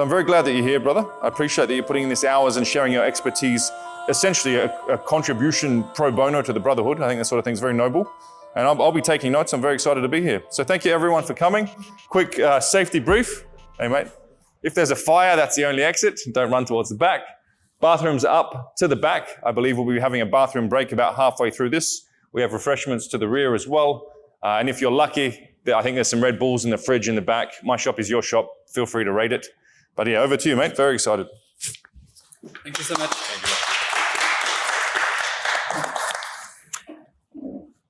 So I'm very glad that you're here, brother. I appreciate that you're putting in these hours and sharing your expertise, essentially a contribution pro bono to the brotherhood. I think that sort of thing is very noble. And I'll be taking notes. I'm very excited to be here. So thank you everyone for coming. Quick safety brief. Hey mate, if there's a fire, that's the only exit. Don't run towards the back. Bathrooms up to the back. I believe we'll be having a bathroom break about halfway through this. We have refreshments to the rear as well. And if you're lucky, I think there's some Red Bulls in the fridge in the back. My shop is your shop. Feel free to rate it. But yeah, over to you, mate. Very excited. Thank you so much.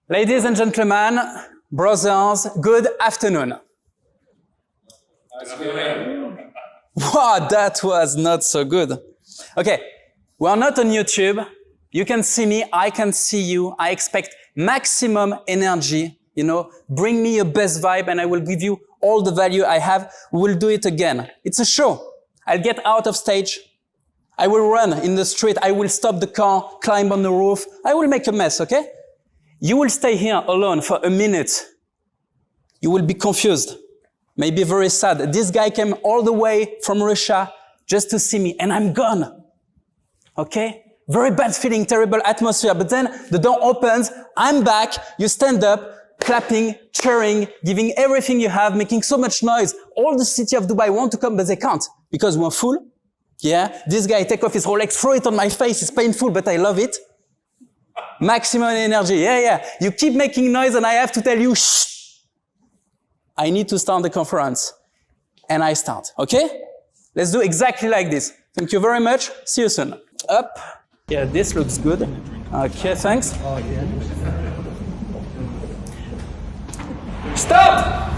Ladies and gentlemen, brothers, good afternoon. Wow, that was not so good. Okay, we are not on YouTube. You can see me, I can see you. I expect maximum energy. You know, bring me your best vibe and I will give you all the value I have. We will do it again. It's a show. I'll get out of stage. I will run in the street. I will stop the car, climb on the roof. I will make a mess, okay? You will stay here alone for a minute. You will be confused, maybe very sad. This guy came all the way from Russia just to see me and I'm gone, okay? Very bad feeling, terrible atmosphere. But then the door opens, I'm back, you stand up, clapping, cheering, giving everything you have, making so much noise. All the city of Dubai want to come, but they can't because we're full. Yeah, this guy take off his Rolex, throw it on my face. It's painful, but I love it. Maximum energy. Yeah. You keep making noise and I have to tell you, shh. I need to start the conference. And I start, okay? Let's do exactly like this. Thank you very much. See you soon. Up. Yeah, this looks good. Okay, thanks. Stop!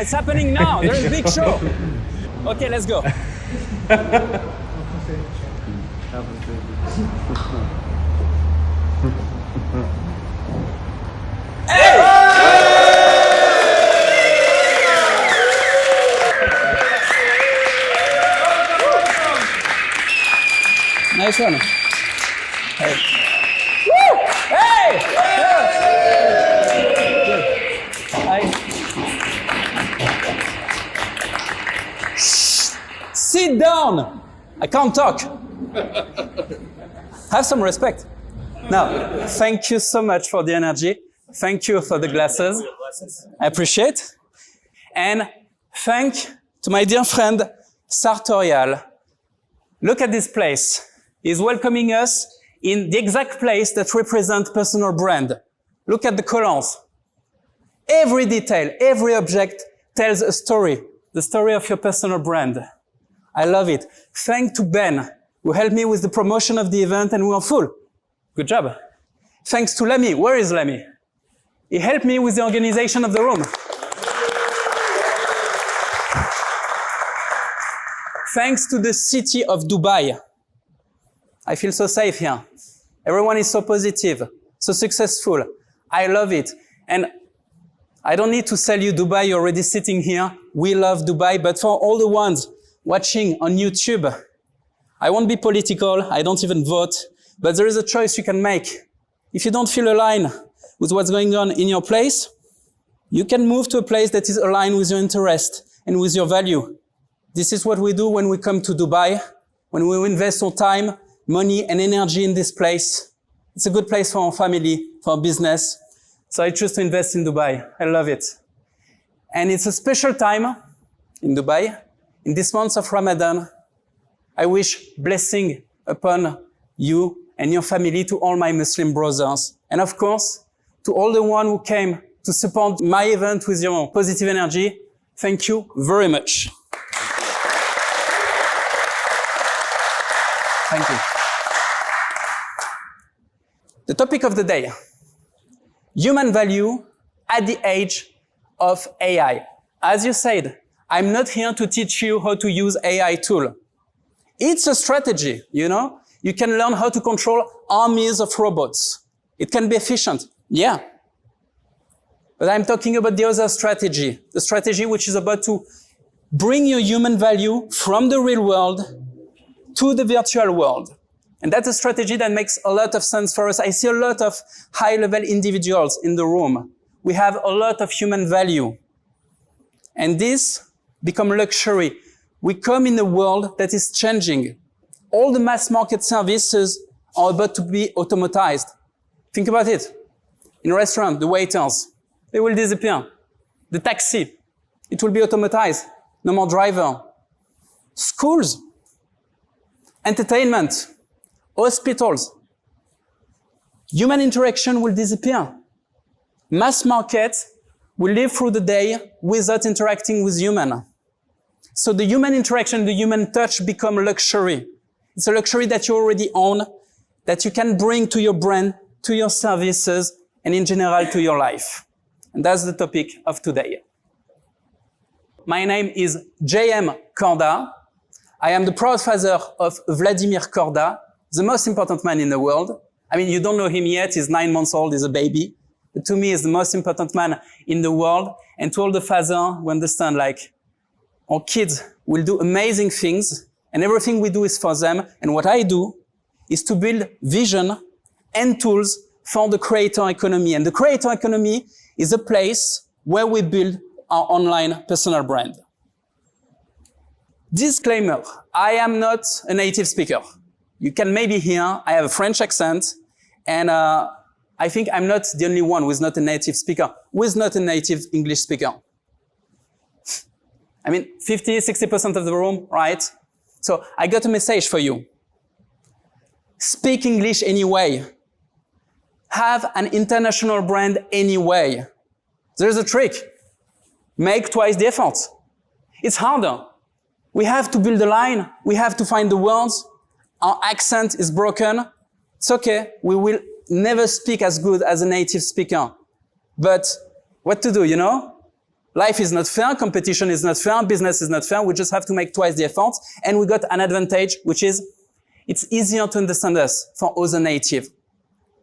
It's happening now. There's a big show. Okay, let's go. Nice one. Hey. Woo! Hey! Good. Hi. Shh. Sit down. I can't talk. Have some respect. Now, thank you so much for the energy. Thank you for the glasses. I appreciate. And thank to my dear friend, Sartorial. Look at this place. He's welcoming us in the exact place that represents personal brand. Look at the columns. Every detail, every object tells a story, the story of your personal brand. I love it. Thanks to Ben, who helped me with the promotion of the event and we are full. Good job. Thanks to Lamy. Where is Lamy? He helped me with the organization of the room. Thanks to the city of Dubai. I feel so safe here. Everyone is so positive, so successful. I love it. And I don't need to sell you Dubai, you're already sitting here. We love Dubai, but for all the ones watching on YouTube, I won't be political, I don't even vote, but there is a choice you can make. If you don't feel aligned with what's going on in your place, you can move to a place that is aligned with your interest and with your value. This is what we do when we come to Dubai, when we invest our time, money and energy in this place. It's a good place for our family, for our business. So I choose to invest in Dubai. I love it. And it's a special time in Dubai. In this month of Ramadan, I wish blessing upon you and your family, to all my Muslim brothers. And of course, to all the ones who came to support my event with your positive energy, thank you very much. Thank you. The topic of the day, human value at the age of AI. As you said, I'm not here to teach you how to use AI tool. It's a strategy, you know? You can learn how to control armies of robots. It can be efficient, yeah. But I'm talking about the other strategy, the strategy which is about to bring your human value from the real world to the virtual world. And that's a strategy that makes a lot of sense for us. I see a lot of high-level individuals in the room. We have a lot of human value. And this becomes luxury. We come in a world that is changing. All the mass market services are about to be automatized. Think about it. In a restaurant, the waiters, they will disappear. The taxi, it will be automatized. No more driver. Schools, entertainment, hospitals. Human interaction will disappear. Mass market will live through the day without interacting with human. So the human interaction, the human touch become luxury. It's a luxury that you already own, that you can bring to your brand, to your services, and in general to your life. And that's the topic of today. My name is J.M. Corda. I am the proud father of Vladimir Corda, the most important man in the world. I mean, you don't know him yet. He's 9 months old. He's a baby. But to me, he's the most important man in the world. And to all the fathers, we understand, like, our kids will do amazing things, and everything we do is for them. And what I do is to build vision and tools for the creator economy. And the creator economy is a place where we build our online personal brand. Disclaimer, I am not a native speaker. You can maybe hear I have a French accent, and I think I'm not the only one who is not a native speaker, who is not a native English speaker. I mean, 50, 60% of the room, right? So I got a message for you. Speak English anyway. Have an international brand anyway. There's a trick. Make twice the effort. It's harder. We have to build a line. We have to find the words. Our accent is broken. It's okay. We will never speak as good as a native speaker. But what to do, you know? Life is not fair. Competition is not fair. Business is not fair. We just have to make twice the effort. And we got an advantage, which is it's easier to understand us for other native.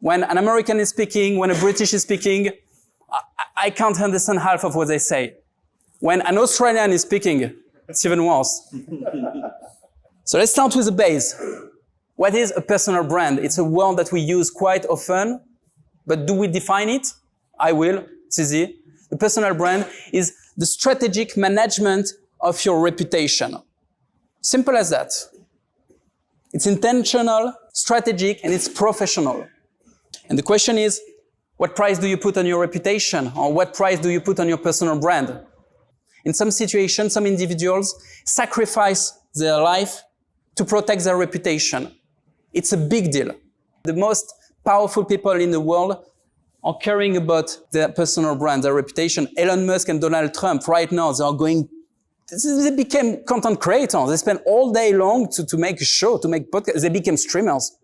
When an American is speaking, when a British is speaking, I can't understand half of what they say. When an Australian is speaking, it's even worse. So let's start with the base. What is a personal brand? It's a word that we use quite often, but do we define it? I will. It's easy. The personal brand is the strategic management of your reputation. Simple as that. It's intentional, strategic, and it's professional. And the question is, what price do you put on your reputation? Or what price do you put on your personal brand? In some situations, some individuals sacrifice their life to protect their reputation. It's a big deal. The most powerful people in the world are caring about their personal brand, their reputation. Elon Musk and Donald Trump, right now, they became content creators. They spend all day long to make a show, to make podcasts. They became streamers.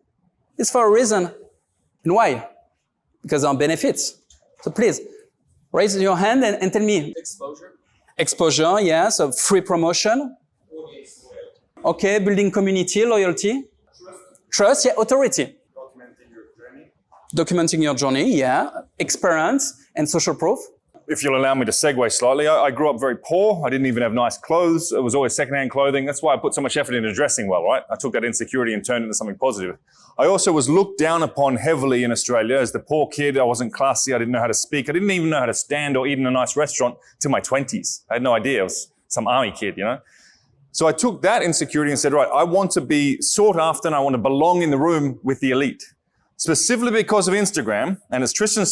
It's for a reason. And why? Because there are benefits. So please, raise your hand and tell me. Exposure. Exposure, yeah, so free promotion. Audience loyalty. Okay, building community, loyalty. Trust, yeah, authority. Documenting your journey. Documenting your journey, yeah. Experience and social proof. If you'll allow me to segue slightly, I grew up very poor. I didn't even have nice clothes. It was always secondhand clothing. That's why I put so much effort into dressing well, right? I took that insecurity and turned it into something positive. I also was looked down upon heavily in Australia as the poor kid. I wasn't classy. I didn't know how to speak. I didn't even know how to stand or eat in a nice restaurant till my 20s. I had no idea. I was some army kid, you know? So I took that insecurity and said, right, I want to be sought after and I want to belong in the room with the elite. Specifically because of Instagram, and it's Tristan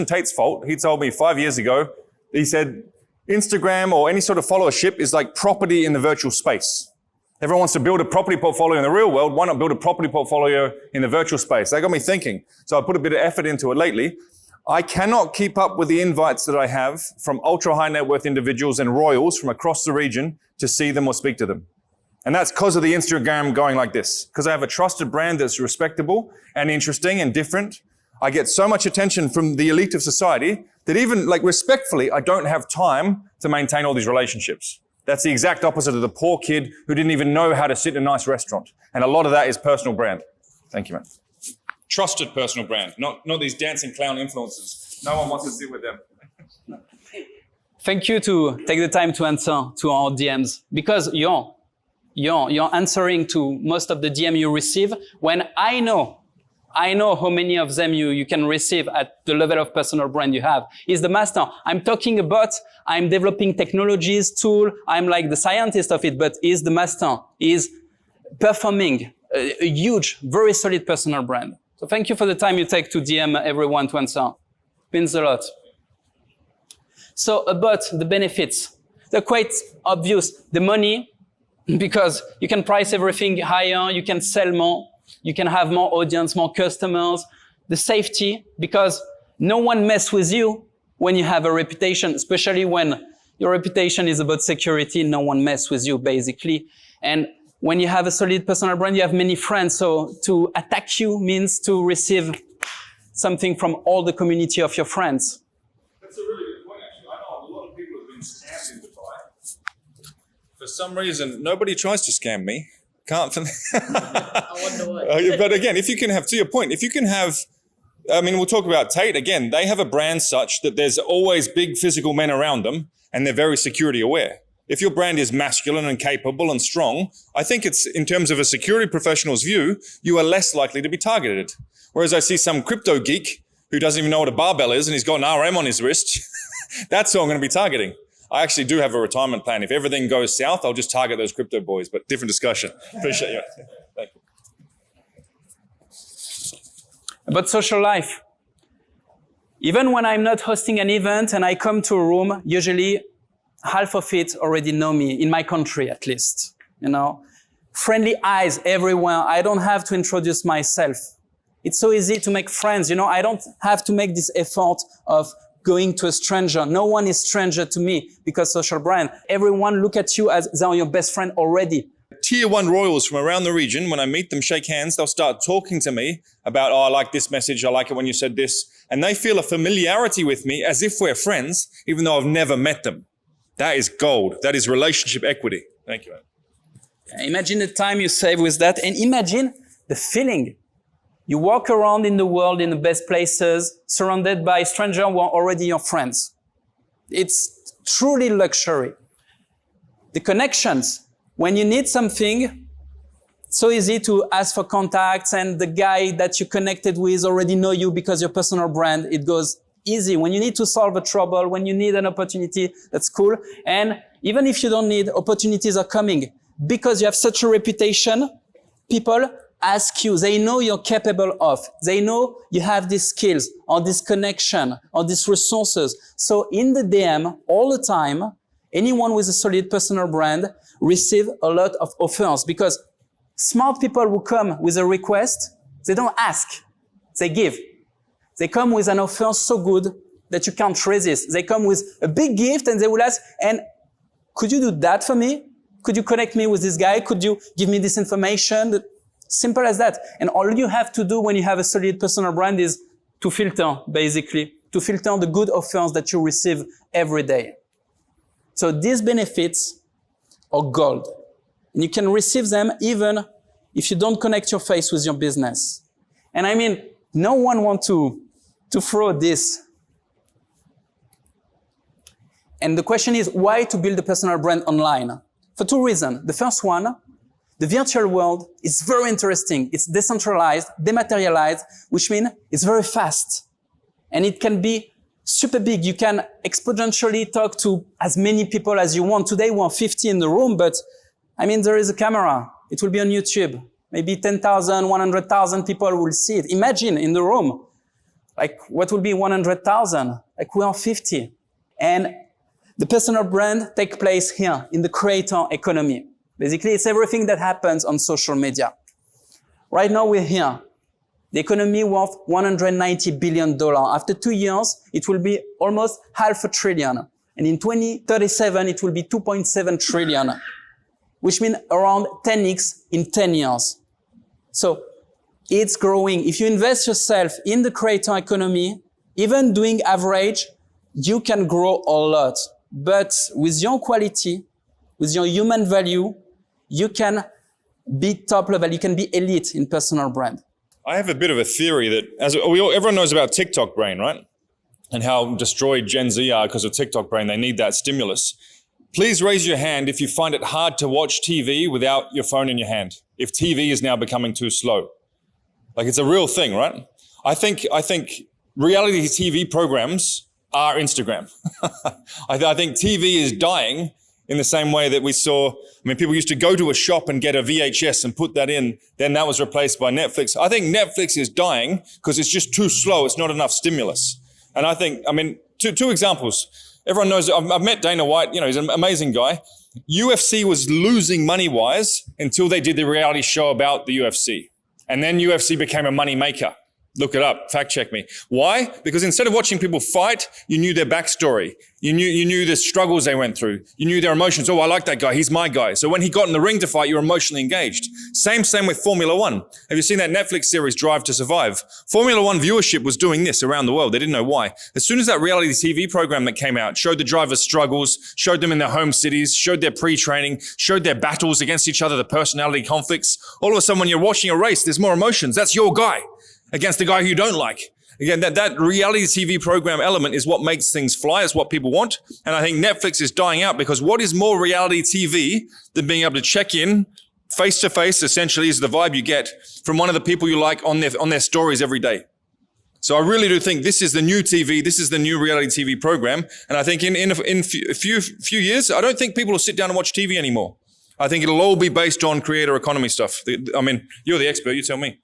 Tate's fault. He told me 5 years ago, he said, Instagram or any sort of followership is like property in the virtual space. Everyone wants to build a property portfolio in the real world. Why not build a property portfolio in the virtual space? That got me thinking. So I put a bit of effort into it lately. I cannot keep up with the invites that I have from ultra high net worth individuals and royals from across the region to see them or speak to them. And that's because of the Instagram going like this. Because I have a trusted brand that's respectable and interesting and different. I get so much attention from the elite of society that even like respectfully, I don't have time to maintain all these relationships. That's the exact opposite of the poor kid who didn't even know how to sit in a nice restaurant. And a lot of that is personal brand. Thank you, man. Trusted personal brand, not these dancing clown influencers. No one wants to sit with them. Thank you to take the time to answer to our DMs because you're You're answering to most of the DM you receive when I know how many of them you can receive at the level of personal brand you have. He's the master. I'm talking about, I'm developing technologies, tool. I'm like the scientist of it, but he's the master. He's performing a huge, very solid personal brand. So thank you for the time you take to DM everyone to answer. Means a lot. So about the benefits, they're quite obvious. The money, because you can price everything higher, you can sell more, you can have more audience, more customers. The safety, because no one mess with you when you have a reputation, especially when your reputation is about security, no one mess with you basically. And when you have a solid personal brand, you have many friends. So to attack you means to receive something from all the community of your friends. That's a really good point, actually. I know a lot of people have been scammed in Dubai. For some reason, nobody tries to scam me. Can't. I wonder why. But again, if you can have, to your point, if you can have, I mean, we'll talk about Tate again. They have a brand such that there's always big physical men around them, and they're very security aware. If your brand is masculine and capable and strong, I think it's, in terms of a security professional's view, you are less likely to be targeted. Whereas I see some crypto geek who doesn't even know what a barbell is and he's got an RM on his wrist. That's who I'm going to be targeting. I actually do have a retirement plan. If everything goes south, I'll just target those crypto boys, but different discussion. Appreciate you. Thank you. About social life. Even when I'm not hosting an event and I come to a room, usually half of it already know me, in my country at least, you know. Friendly eyes everywhere. I don't have to introduce myself. It's so easy to make friends, you know. I don't have to make this effort of going to a stranger. No one is stranger to me because social brand. Everyone look at you as they're your best friend already. Tier 1 royals from around the region, when I meet them, shake hands, they'll start talking to me about, oh, I like this message, I like it when you said this. And they feel a familiarity with me as if we're friends, even though I've never met them. That is gold. That is relationship equity. Thank you, man. Imagine the time you save with that, and imagine the feeling. You walk around in the world in the best places, surrounded by strangers who are already your friends. It's truly luxury. The connections. When you need something, it's so easy to ask for contacts, and the guy that you connected with already know you because your personal brand, it goes easy. When you need to solve a trouble, when you need an opportunity, that's cool. And even if you don't need, opportunities are coming. Because you have such a reputation, people ask you, they know you're capable of, they know you have these skills or this connection or these resources. So in the DM, all the time, anyone with a solid personal brand receive a lot of offers, because smart people who come with a request, they don't ask, they give. They come with an offer so good that you can't resist. They come with a big gift and they will ask, and could you do that for me? Could you connect me with this guy? Could you give me this information? Simple as that. And all you have to do when you have a solid personal brand is to filter, basically, to filter the good offers that you receive every day. So these benefits are gold. And you can receive them even if you don't connect your face with your business. And I mean, no one wants to throw this. And the question is, why to build a personal brand online? For two reasons. The first one, the virtual world is very interesting. It's decentralized, dematerialized, which means it's very fast. And it can be super big. You can exponentially talk to as many people as you want. Today we're 50 in the room, but I mean, there is a camera. It will be on YouTube. Maybe 10,000, 100,000 people will see it. Imagine in the room, like what will be 100,000? Like we are 50. And the personal brand takes place here in the creator economy. Basically, it's everything that happens on social media. Right now we're here. The economy worth $190 billion. After 2 years, it will be almost $500 billion. And in 2037, it will be $2.7 trillion, which means around 10x in 10 years. So it's growing. If you invest yourself in the creator economy, even doing average, you can grow a lot. But with your quality, with your human value, you can be top level. You can be elite in personal brand. I have a bit of a theory that, everyone knows about TikTok brain, right? And how destroyed Gen Z are because of TikTok brain. They need that stimulus. Please raise your hand if you find it hard to watch TV without your phone in your hand. If TV is now becoming too slow. Like it's a real thing, right? I think reality TV programs are Instagram. I think TV is dying in the same way that we saw, people used to go to a shop and get a VHS and put that in, then that was replaced by Netflix. I think Netflix is dying because it's just too slow, it's not enough stimulus. And I think, two examples. Everyone knows, I've met Dana White, he's an amazing guy. UFC was losing money-wise until they did the reality show about the UFC. And then UFC became a money maker. Look it up, fact check me. Why? Because instead of watching people fight, you knew their backstory. You knew the struggles they went through. You knew their emotions. Oh, I like that guy, he's my guy. So when he got in the ring to fight, you're emotionally engaged. Same with Formula One. Have you seen that Netflix series, Drive to Survive? Formula One viewership was doing this around the world. They didn't know why. As soon as that reality TV program that came out showed the drivers' struggles, showed them in their home cities, showed their pre-training, showed their battles against each other, the personality conflicts, all of a sudden when you're watching a race, there's more emotions. That's your guy against the guy who you don't like. Again, that reality TV program element is what makes things fly, is what people want. And I think Netflix is dying out because what is more reality TV than being able to check in face to face, essentially, is the vibe you get from one of the people you like on their stories every day. So I really do think this is the new TV, this is the new reality TV program. And I think in a few years, I don't think people will sit down and watch TV anymore. I think it'll all be based on creator economy stuff. You're the expert, you tell me.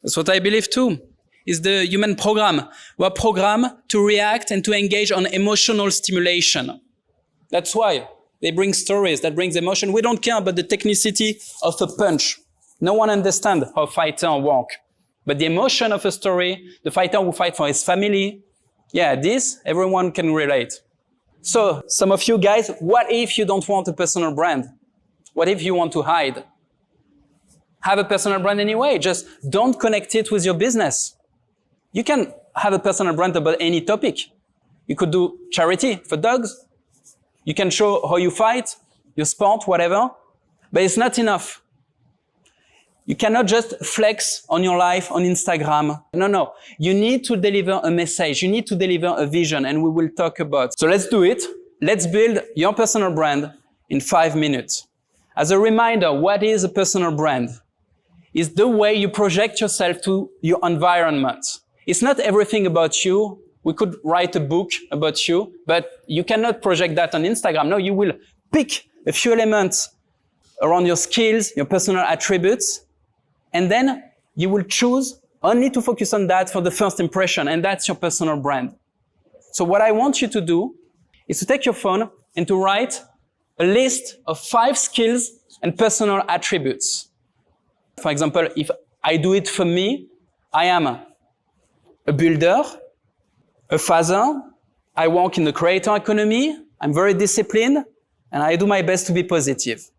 That's what I believe too. Is the human program. We're programmed to react and to engage on emotional stimulation. That's why they bring stories that brings emotion. We don't care about the technicity of a punch. No one understands how fighters work. But the emotion of a story, the fighter who fights for his family, this everyone can relate. So some of you guys, what if you don't want a personal brand? What if you want to hide? Have a personal brand anyway, just don't connect it with your business. You can have a personal brand about any topic. You could do charity for dogs. You can show how you fight, your sport, whatever, but it's not enough. You cannot just flex on your life on Instagram. No. You need to deliver a message. You need to deliver a vision, and we will talk about. So let's do it. Let's build your personal brand in 5 minutes. As a reminder, what is a personal brand? Is the way you project yourself to your environment. It's not everything about you. We could write a book about you, but you cannot project that on Instagram. No, you will pick a few elements around your skills, your personal attributes, and then you will choose only to focus on that for the first impression, and that's your personal brand. So what I want you to do is to take your phone and to write a list of 5 skills and personal attributes. For example, if I do it for me, I am a builder, a father, I work in the creator economy, I'm very disciplined, and I do my best to be positive.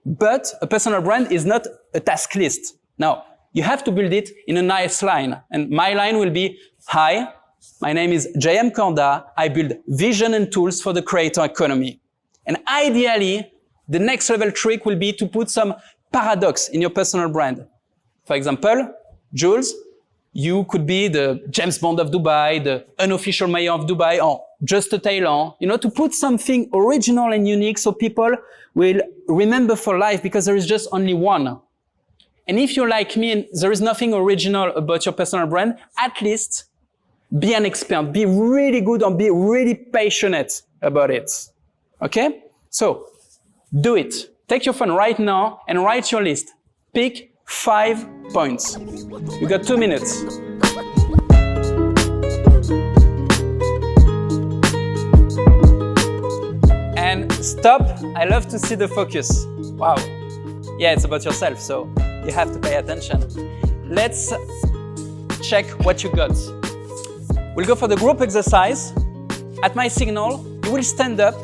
But a personal brand is not a task list. Now, you have to build it in a nice line. And my line will be, hi, my name is JM Cordaro, I build vision and tools for the creator economy. And ideally, the next level trick will be to put some paradox in your personal brand. For example, Jules, you could be the James Bond of Dubai, the unofficial mayor of Dubai, or just a tailor, to put something original and unique so people will remember for life because there is just only one. And if you're like me and there is nothing original about your personal brand, at least be an expert, be really good and be really passionate about it. Okay? So, do it. Take your phone right now and write your list. Pick 5 points. You got 2 minutes. And stop. I love to see the focus. Wow. Yeah, it's about yourself, so you have to pay attention. Let's check what you got. We'll go for the group exercise. At my signal, you will stand up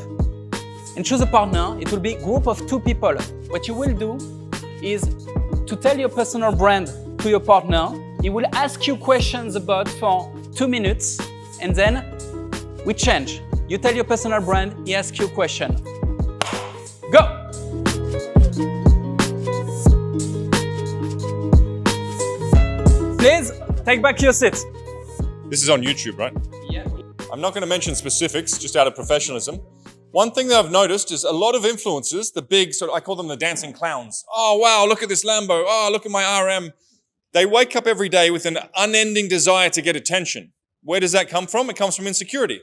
and choose a partner. It will be a group of 2 people. What you will do is to tell your personal brand to your partner. He will ask you questions about for 2 minutes, and then we change. You tell your personal brand, he asks you a question. Go! Please, take back your seat. This is on YouTube, right? Yeah. I'm not going to mention specifics, just out of professionalism, One thing that I've noticed is a lot of influencers, the big I call them the dancing clowns. Oh, wow, look at this Lambo. Oh, look at my RM. They wake up every day with an unending desire to get attention. Where does that come from? It comes from insecurity.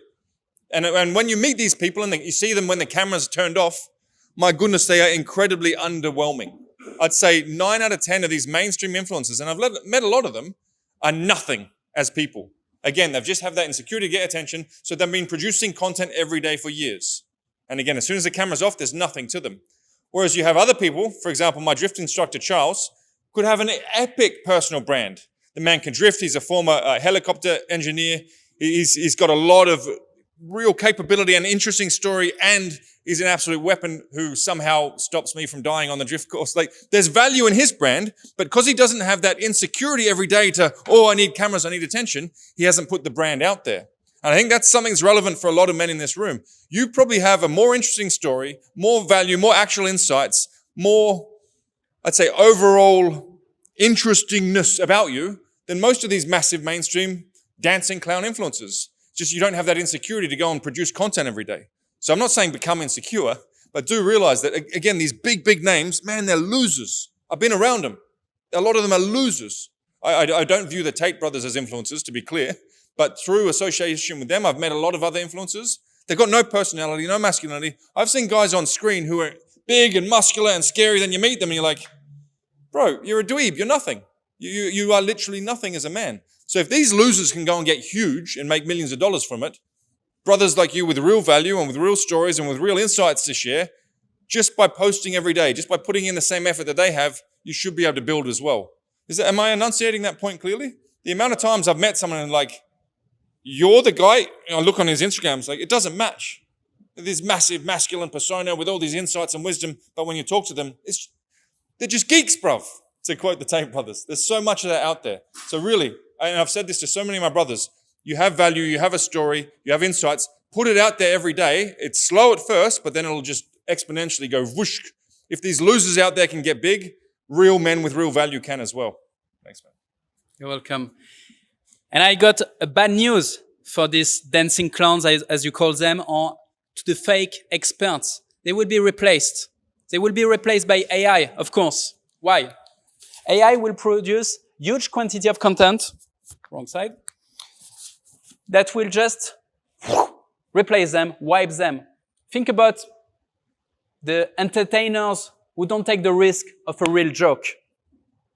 And when you meet these people and you see them when the camera's turned off, my goodness, they are incredibly underwhelming. I'd say 9 out of 10 of these mainstream influencers, and I've met a lot of them, are nothing as people. Again, they've just have that insecurity to get attention, so they've been producing content every day for years. And again, as soon as the camera's off, there's nothing to them. Whereas you have other people, for example, my drift instructor, Charles, could have an epic personal brand. The man can drift. He's a former helicopter engineer. He's got a lot of real capability and interesting story, and he's an absolute weapon who somehow stops me from dying on the drift course. Like, there's value in his brand, but because he doesn't have that insecurity every day to, I need cameras, I need attention, he hasn't put the brand out there. And I think that's something that's relevant for a lot of men in this room. You probably have a more interesting story, more value, more actual insights, more, I'd say, overall interestingness about you than most of these massive mainstream dancing clown influencers. Just you don't have that insecurity to go and produce content every day. So I'm not saying become insecure, but do realize that, again, these big names, man, they're losers. I've been around them. A lot of them are losers. I don't view the Tate brothers as influencers, to be clear, but through association with them, I've met a lot of other influencers. They've got no personality, no masculinity. I've seen guys on screen who are big and muscular and scary, then you meet them and you're like, bro, you're a dweeb, you're nothing. You are literally nothing as a man. So if these losers can go and get huge and make millions of dollars from it, brothers like you with real value and with real stories and with real insights to share, just by posting every day, just by putting in the same effort that they have, you should be able to build as well. Am I enunciating that point clearly? The amount of times I've met someone and like, you're the guy, I look on his Instagram, it's like, it doesn't match. This massive masculine persona with all these insights and wisdom, but when you talk to them, they're just geeks, bruv, to quote the Tate brothers. There's so much of that out there. So really, and I've said this to so many of my brothers, you have value, you have a story, you have insights, put it out there every day. It's slow at first, but then it'll just exponentially go whoosh. If these losers out there can get big, real men with real value can as well. Thanks, man. You're welcome. And I got a bad news for these dancing clowns, as you call them, or to the fake experts. They will be replaced. They will be replaced by AI, of course. Why? AI will produce huge quantity of content, wrong side, that will just replace them, wipe them. Think about the entertainers who don't take the risk of a real joke.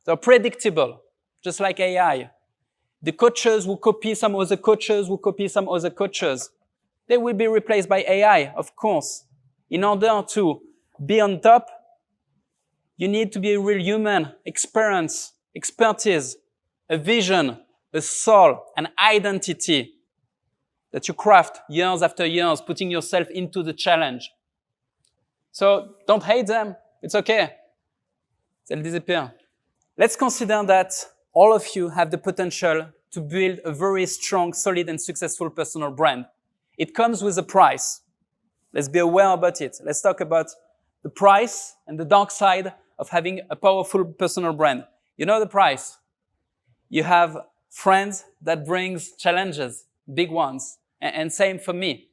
They're predictable, just like AI. The coaches who copy some other coaches, they will be replaced by AI, of course. In order to be on top, you need to be a real human, experience, expertise, a vision, a soul, an identity that you craft years after years, putting yourself into the challenge. So don't hate them. It's okay. They'll disappear. Let's consider that all of you have the potential to build a very strong, solid, and successful personal brand. It comes with a price. Let's be aware about it. Let's talk about the price and the dark side of having a powerful personal brand. You know the price. You have friends that brings challenges, big ones, and same for me.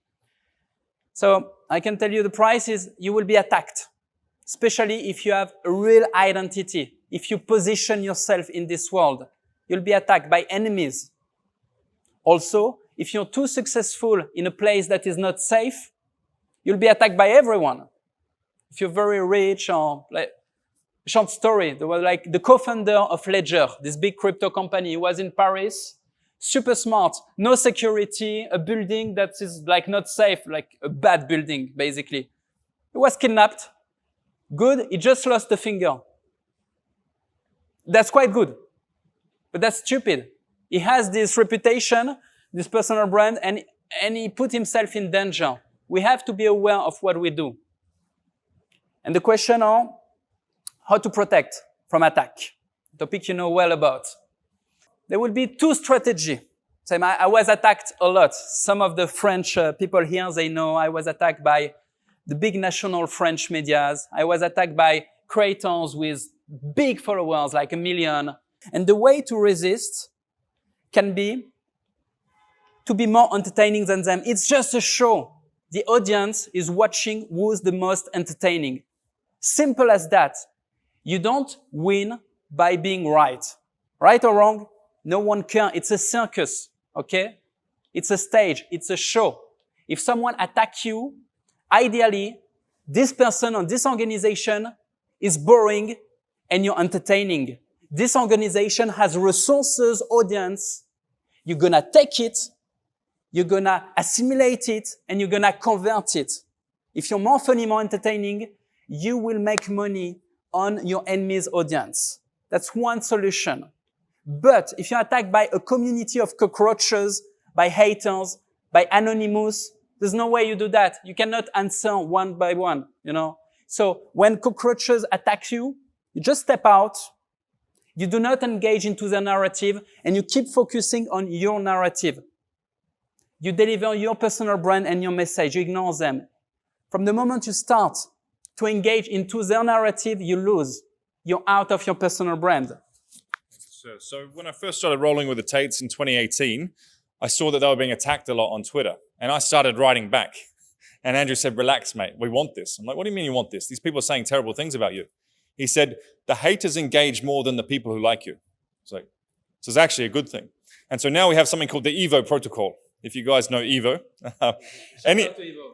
So I can tell you the price is you will be attacked, especially if you have a real identity. If you position yourself in this world, you'll be attacked by enemies. Also, if you're too successful in a place that is not safe, you'll be attacked by everyone. If you're very rich, or like, short story, there was like the co-founder of Ledger, this big crypto company. He was in Paris, super smart, no security, a building that is like not safe, like a bad building, basically. He was kidnapped. Good, he just lost a finger. That's quite good, but that's stupid. He has this reputation, this personal brand, and he put himself in danger. We have to be aware of what we do. And the question is how to protect from attack, a topic you know well about. There will be two strategies. I was attacked a lot. Some of the French people here, they know I was attacked by the big national French medias. I was attacked by creators with big followers, like 1 million. And the way to resist can be to be more entertaining than them. It's just a show. the audience is watching who's the most entertaining. Simple as that. You don't win by being right. Right or wrong? No one cares. It's a circus, okay? It's a stage. It's a show. If someone attacks you, ideally, this person or this organization is boring and you're entertaining. This organization has resources, audience. You're gonna take it, you're gonna assimilate it, and you're gonna convert it. If you're more funny, more entertaining, you will make money on your enemy's audience. That's one solution. But if you're attacked by a community of cockroaches, by haters, by anonymous, there's no way you do that. You cannot answer one by one, you know. So when cockroaches attack you, you just step out, you do not engage into their narrative, and you keep focusing on your narrative. You deliver your personal brand and your message. You ignore them. From the moment you start to engage into their narrative, you lose. You're out of your personal brand. So when I first started rolling with the Tates in 2018, I saw that they were being attacked a lot on Twitter. And I started writing back. And Andrew said, relax, mate, we want this. I'm like, what do you mean you want this? These people are saying terrible things about you. He said, the haters engage more than the people who like you. It's like, so it's actually a good thing. And so now we have something called the Evo protocol. If you guys know Evo.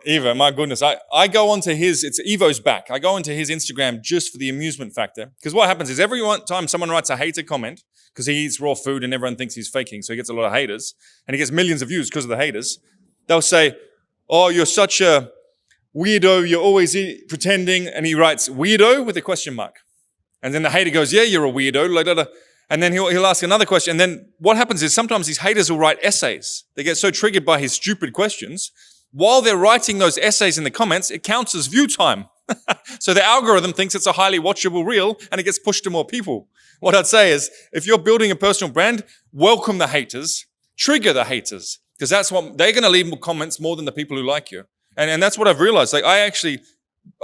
Evo, my goodness. I go onto it's Evo's back. I go into his Instagram just for the amusement factor. Because what happens is every time someone writes a hater comment, because he eats raw food and everyone thinks he's faking, so he gets a lot of haters, and he gets millions of views because of the haters, they'll say, oh, you're such a weirdo, you're always pretending, and he writes weirdo with a question mark. And then the hater goes, yeah, you're a weirdo, and then he'll ask another question. And then what happens is sometimes these haters will write essays. They get so triggered by his stupid questions. While they're writing those essays in the comments, it counts as view time. So the algorithm thinks it's a highly watchable reel and it gets pushed to more people. What I'd say is, if you're building a personal brand, welcome the haters, trigger the haters, because that's what they're going to leave comments more than the people who like you. And that's what I've realized. Like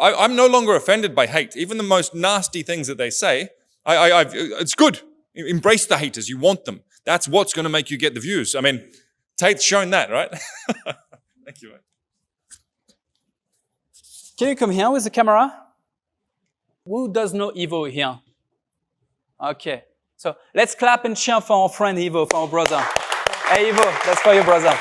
I'm no longer offended by hate. Even the most nasty things that they say, it's good. Embrace the haters. You want them. That's what's going to make you get the views. I mean, Tate's shown that, right? Thank you, mate. Can you come here with the camera? Who does know Ivo here? Okay. So let's clap and cheer for our friend Ivo, for our brother. Hey, Ivo, that's for you, brother.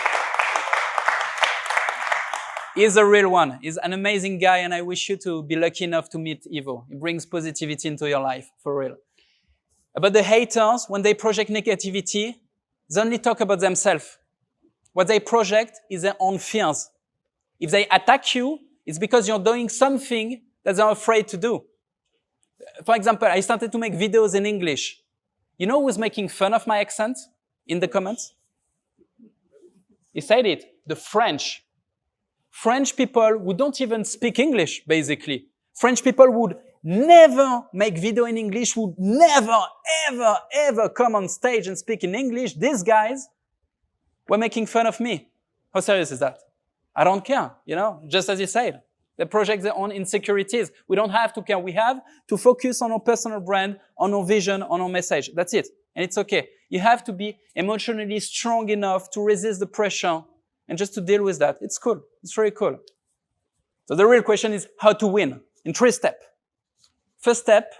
He's a real one. He's an amazing guy, and I wish you to be lucky enough to meet Ivo. He brings positivity into your life, for real. About the haters, when they project negativity, they only talk about themselves. What they project is their own fears. If they attack you, it's because you're doing something that they're afraid to do. For example, I started to make videos in English. You know who's making fun of my accent in the comments? He said it, the French. French people who don't even speak English, basically. French people would never make video in English, would never, ever, ever come on stage and speak in English. These guys were making fun of me. How serious is that? I don't care, you know, just as you said. They project their own insecurities. We don't have to care. We have to focus on our personal brand, on our vision, on our message. That's it. And it's okay. You have to be emotionally strong enough to resist the pressure and just to deal with that. It's cool. It's very cool. So the real question is how to win in 3 steps. First step,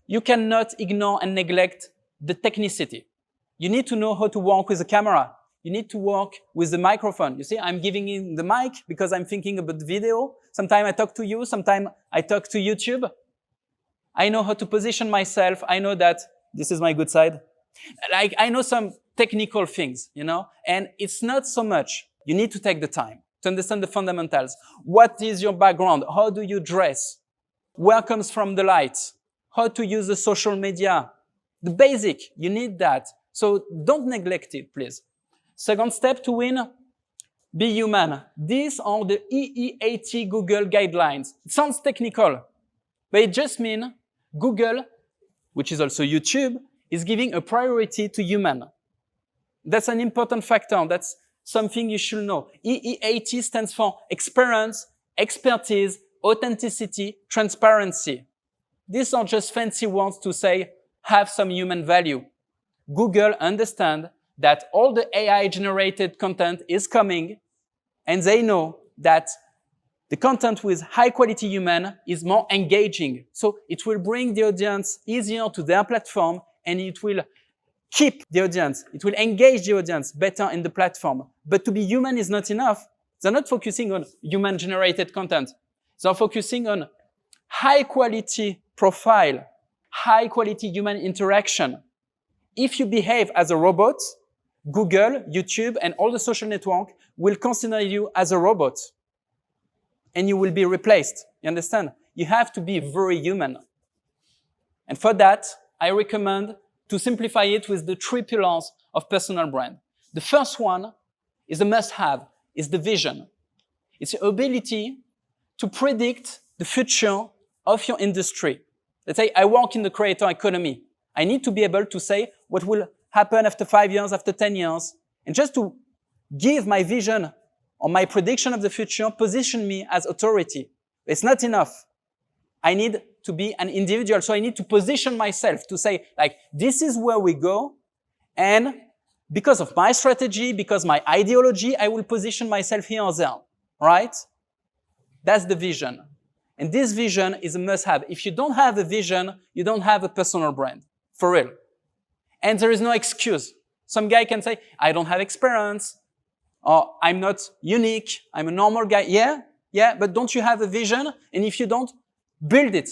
you cannot ignore and neglect the technicity. You need to know how to work with the camera. You need to work with the microphone. You see, I'm giving you the mic because I'm thinking about video. Sometimes I talk to you. Sometimes I talk to YouTube. I know how to position myself. I know that this is my good side. Like, I know some technical things, you know, and it's not so much. You need to take the time to understand the fundamentals. What is your background? How do you dress? Where comes from the light? How to use the social media? The basic, you need that. So don't neglect it, please. Second step to win, be human. These are the EEAT Google guidelines. It sounds technical, but it just means Google, which is also YouTube, is giving a priority to human. That's an important factor. That's something you should know. EEAT stands for experience, expertise, authenticity, transparency. These are just fancy words to say, have some human value. Google understands that all the AI-generated content is coming, and they know that the content with high quality human is more engaging. So it will bring the audience easier to their platform, and it will keep the audience. It will engage the audience better in the platform. But to be human is not enough. They're not focusing on human generated content. They're focusing on high quality profile, high quality human interaction. If you behave as a robot, Google, YouTube, and all the social networks will consider you as a robot. And you will be replaced. You understand? You have to be very human. And for that, I recommend to simplify it with the 3 pillars of personal brand. The first one is a must-have, is the vision. It's the ability to predict the future of your industry. Let's say I work in the creator economy. I need to be able to say what will happen after 5 years, after 10 years. And just to give my vision or my prediction of the future, position me as authority. It's not enough. I need to be an individual. So I need to position myself to say, like, this is where we go. And because of my strategy, because my ideology, I will position myself here or there. Right? That's the vision. And this vision is a must-have. If you don't have a vision, you don't have a personal brand. For real. And there is no excuse. Some guy can say, I don't have experience, or I'm not unique, I'm a normal guy. Yeah, but don't you have a vision? And if you don't, build it.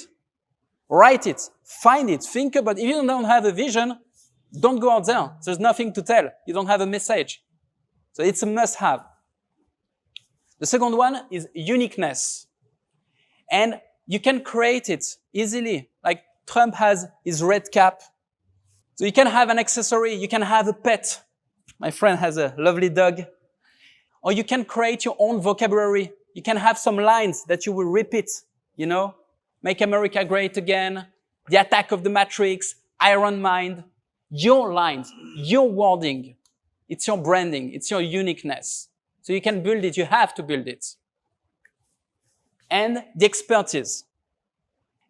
Write it. Find it. Think about it. If you don't have a vision, don't go out there. There's nothing to tell. You don't have a message. So it's a must-have. The second one is uniqueness. And you can create it easily. Like Trump has his red cap. So you can have an accessory. You can have a pet. My friend has a lovely dog. Or you can create your own vocabulary. You can have some lines that you will repeat, you know? Make America Great Again, The Attack of the Matrix, Iron Mind. Your lines, your wording. It's your branding. It's your uniqueness. So you can build it. You have to build it. And the expertise.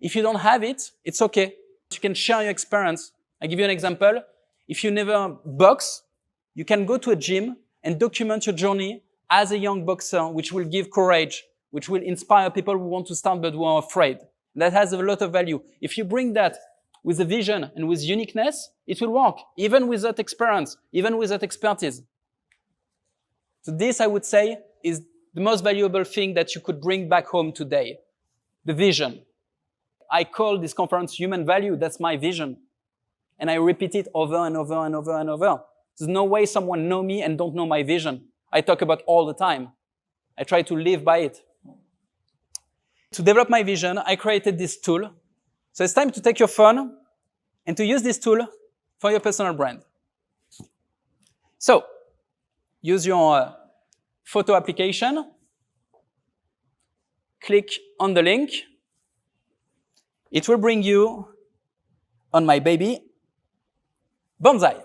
If you don't have it, it's okay. You can share your experience. I give you an example. If you never box, you can go to a gym and document your journey as a young boxer, which will give courage, which will inspire people who want to start but who are afraid. That has a lot of value. If you bring that with a vision and with uniqueness, it will work, even without experience, even without expertise. So this, I would say, is the most valuable thing that you could bring back home today, the vision. I call this conference Human Value. That's my vision. And I repeat it over and over and over and over. There's no way someone know me and don't know my vision. I talk about all the time. I try to live by it. To develop my vision, I created this tool. So it's time to take your phone and to use this tool for your personal brand. So use your photo application. Click on the link. It will bring you on my baby, Bonsai.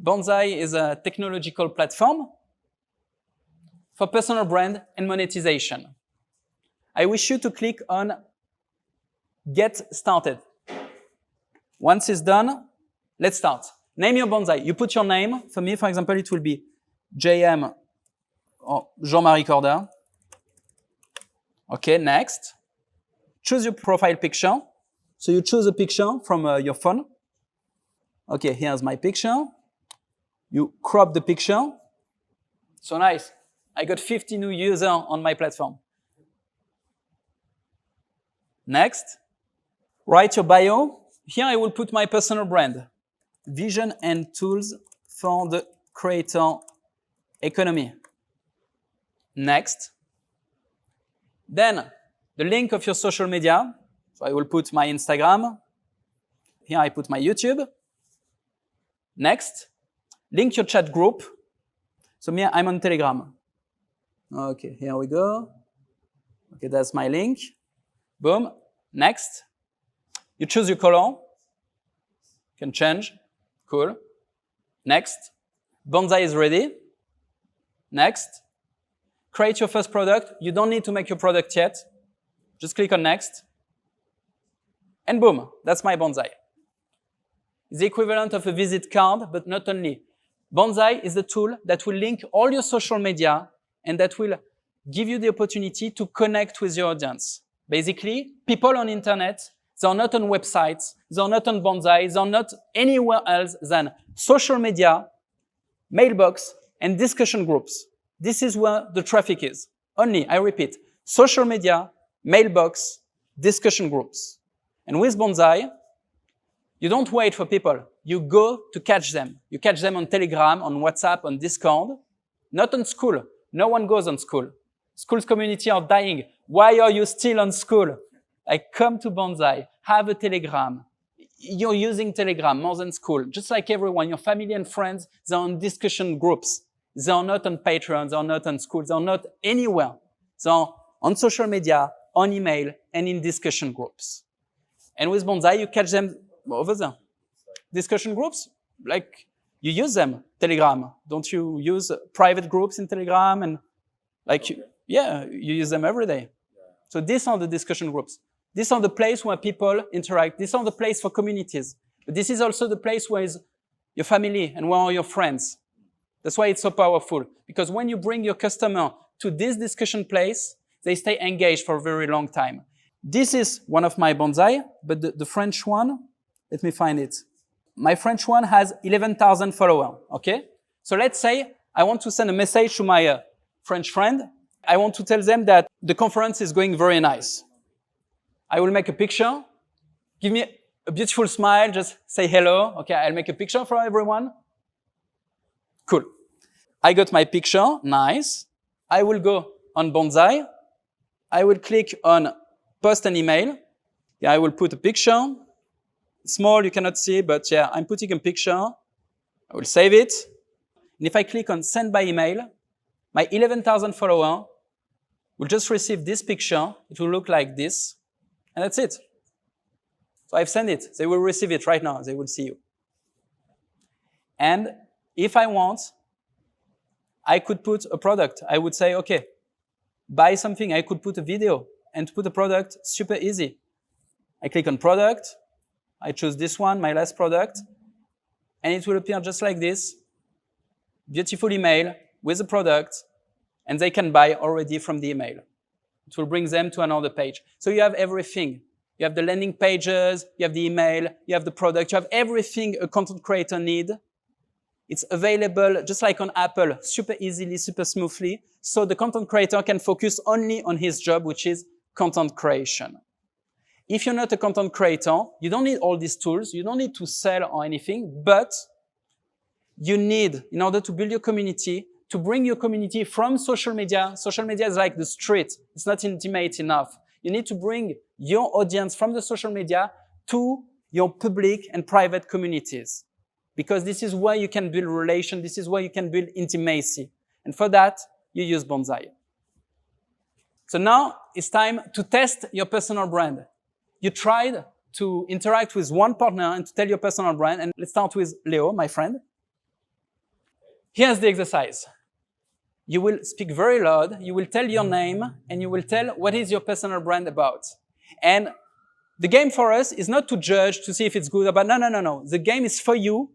Bonsai is a technological platform for personal brand and monetization. I wish you to click on Get Started. Once it's done, let's start. Name your bonsai. You put your name. For me, for example, it will be JM or Jean-Marie Cordaro. Okay, next. Choose your profile picture. So you choose a picture from your phone. Okay, here's my picture. You crop the picture. So nice. I got 50 new users on my platform. Next, write your bio. Here I will put my personal brand. Vision and tools for the creator economy. Next. Then, the link of your social media. So I will put my Instagram. Here I put my YouTube. Next. Link your chat group. So me, I'm on Telegram. Okay, here we go. Okay, that's my link. Boom. Next. You choose your color. You can change. Cool. Next. Bonsai is ready. Next. Create your first product. You don't need to make your product yet. Just click on next. And boom, that's my bonsai. It's the equivalent of a visit card, but not only. Bonsai is the tool that will link all your social media and that will give you the opportunity to connect with your audience. Basically, people on internet, they're not on websites, they're not on Bonsai, they're not anywhere else than social media, mailbox, and discussion groups. This is where the traffic is. Only, I repeat, social media, mailbox, discussion groups. And with Bonsai, you don't wait for people. You go to catch them. You catch them on Telegram, on WhatsApp, on Discord, not on school. No one goes on school. School's community are dying. Why are you still on school? Like, come to Bonsai, have a Telegram. You're using Telegram more than school. Just like everyone, your family and friends, they're on discussion groups. They're not on Patreon, they're not on school, they're not anywhere. They're on social media, on email, and in discussion groups. And with Bonsai, you catch them over there. Discussion groups, like you use them. Telegram, don't you use private groups in Telegram? And like, yeah, you use them every day. So these are the discussion groups. These are the place where people interact. These are the place for communities. But this is also the place where is your family and where are your friends. That's why it's so powerful. Because when you bring your customer to this discussion place, they stay engaged for a very long time. This is one of my Bonsai, but the French one, let me find it. My French one has 11,000 followers, okay? So let's say I want to send a message to my French friend. I want to tell them that the conference is going very nice. I will make a picture. Give me a beautiful smile. Just say hello. Okay, I'll make a picture for everyone. Cool. I got my picture. Nice. I will go on Bonsai. I will click on post an email. Yeah, I will put a picture. Small, you cannot see, but yeah, I'm putting a picture. I will save it. And if I click on send by email, my 11,000 followers will just receive this picture. It will look like this. And that's it. So I've sent it. They will receive it right now. They will see you. And if I want, I could put a product. I would say, okay, buy something. I could put a video and to put a product, super easy. I click on product. I choose this one, my last product. And it will appear just like this. Beautiful email with a product. And they can buy already from the email. It will bring them to another page. So you have everything. You have the landing pages, you have the email, you have the product, you have everything a content creator needs. It's available just like on Apple, super easily, super smoothly. So the content creator can focus only on his job, which is content creation. If you're not a content creator, you don't need all these tools. You don't need to sell or anything, but you need, in order to build your community, to bring your community from social media. Social media is like the street. It's not intimate enough. You need to bring your audience from the social media to your public and private communities. Because this is where you can build relation. This is where you can build intimacy. And for that, you use Bonsai. So now it's time to test your personal brand. You tried to interact with one partner and to tell your personal brand. And let's start with Leo, my friend. Here's the exercise. You will speak very loud, you will tell your name, and you will tell what is your personal brand about. And the game for us is not to judge, to see if it's good or bad. No. The game is for you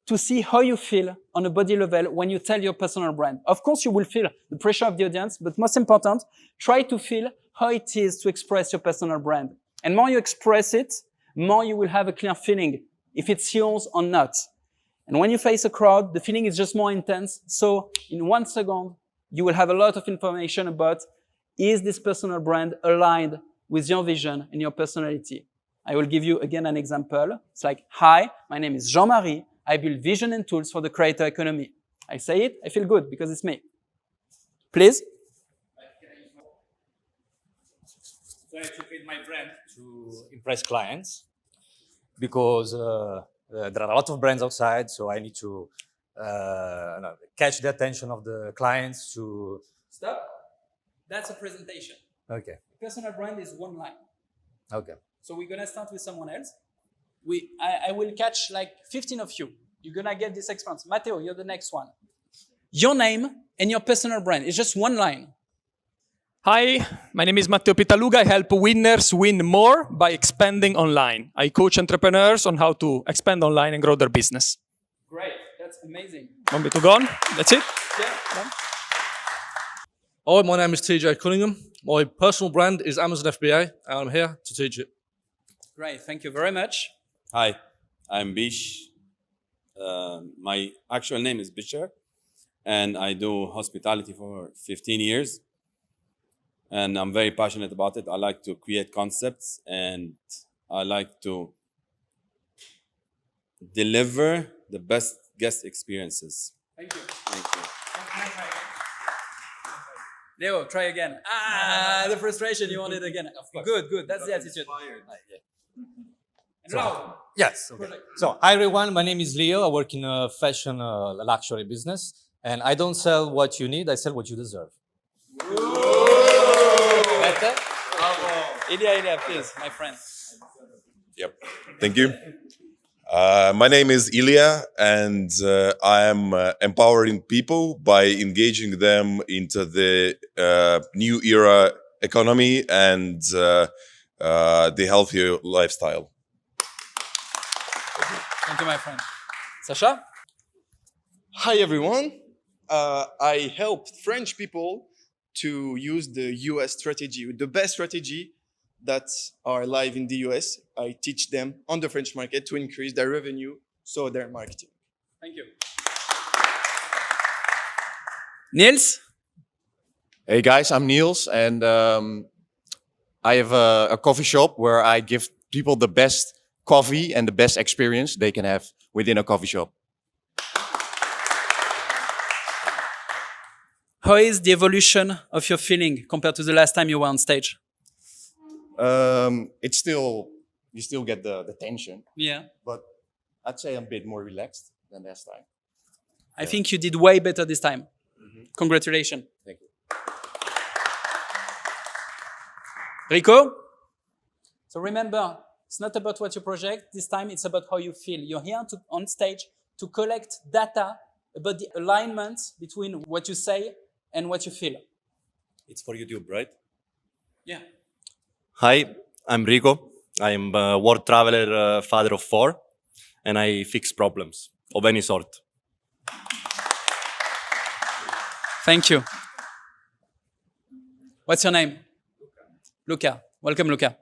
to see how you feel on a body level when you tell your personal brand. Of course, you will feel the pressure of the audience, but most important, try to feel how it is to express your personal brand. And more you express it, more you will have a clear feeling if it's yours or not. And when you face a crowd, the feeling is just more intense. So in 1 second, you will have a lot of information about, is this personal brand aligned with your vision and your personality? I will give you again an example. It's like, hi, my name is Jean-Marie. I build vision and tools for the creator economy. I say it, I feel good because it's me. Please. So I have to create my brand to impress clients because there are a lot of brands outside, so I need to catch the attention of the clients to... Stop. That's a presentation. Okay. Personal brand is one line. Okay. So we're going to start with someone else. I will catch like 15 of you. You're going to get this experience. Matteo, you're the next one. Your name and your personal brand is just one line. Hi, my name is Matteo Pitaluga. I help winners win more by expanding online. I coach entrepreneurs on how to expand online and grow their business. Great. that's amazing. Want me to go on? That's it? Yeah. Hi, my name is TJ Cunningham. My personal brand is Amazon FBA, and I'm here to teach it. Great. Thank you very much. Hi, I'm Bish. My actual name is Bishar, and I do hospitality for 15 years. And I'm very passionate about it. I like to create concepts, and I like to deliver the best guest experiences. Thank you. Thank you. Leo, try again. The frustration, you want it again. Good. That's the attitude. And now, Yes. Okay. So, hi everyone. My name is Leo. I work in a fashion luxury business, and I don't sell what you need. I sell what you deserve. better. Ilya, please, my friend. Yep. Thank you. My name is Ilya, and I am empowering people by engaging them into the new era economy and the healthier lifestyle. Thank you, my friend. Sacha? Hi everyone. I help French people to use the US strategy, the best strategy that are live in the US. I teach them on the French market to increase their revenue, so their marketing. Thank you. Niels? Hey guys, I'm Niels, and I have a coffee shop where I give people the best coffee and the best experience they can have within a coffee shop. How is the evolution of your feeling compared to the last time you were on stage? It's still, you still get the tension, Yeah. but I'd say I'm a bit more relaxed than last time. I think you did way better this time. Congratulations. Thank you. Rico? So remember, it's not about what you project. This time it's about how you feel. You're here on stage to collect data about the alignment between what you say and what you feel. It's for YouTube, right? Yeah. Hi, I'm Rico. I'm a world traveler, father of 4, and I fix problems of any sort. Thank you. What's your name? Luca. Welcome, Luca.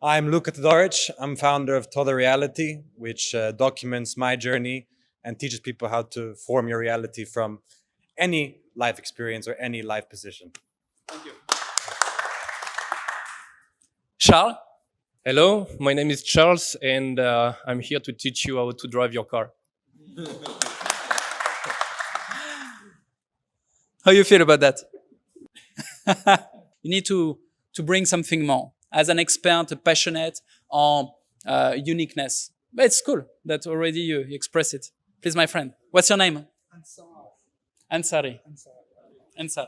I'm Luca Todoric. I'm founder of Total Reality, which documents my journey and teaches people how to form your reality from any life experience or any life position. Thank you. Charles? Hello, my name is Charles, and I'm here to teach you how to drive your car. How you feel about that? You need to bring something more. As an expert, a passionate, or uniqueness. But it's cool that already you express it. Please, my friend, what's your name? Ansari. Ansar.